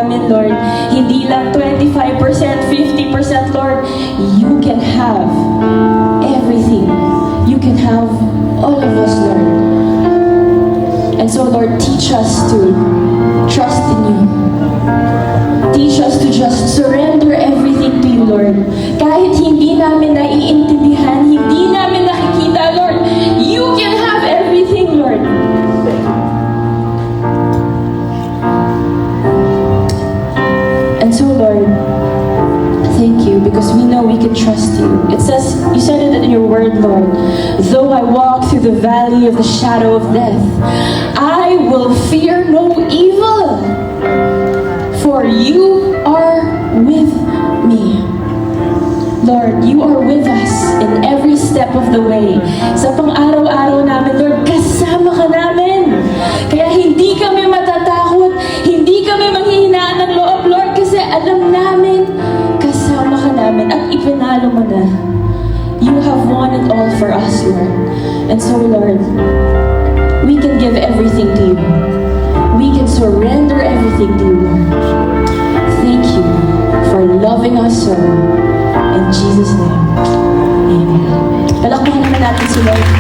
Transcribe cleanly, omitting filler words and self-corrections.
namin, Lord. Hindi lang 25%, 50%, Lord. You can have everything. You can have all of us, Lord. And so, Lord, teach us to trust in you. Teach us to just surrender everything to you, Lord. Kahit hindi namin naiintindihan, hindi namin nakikita, Lord, you can have everything, Lord. And so, Lord, thank you because we know we can trust you. It says, you said it in your word, Lord, though I walk through the valley of the shadow of death, I will fear no evil, for you are with me. Lord, you are with us in every step of the way. Sa pang-araw-araw namin, Lord, kasama ka namin. Kaya hindi kami matatakot, hindi kami manghihinaan ng loob, Lord, kasi alam namin, kasama ka namin at ipinalo mo na. You have won it all for us, Lord. And so, Lord, we can give everything to you. We can surrender everything to you, Lord. Thank you for loving us so. In Jesus' name, amen. Palakpakan naman natin si Lord.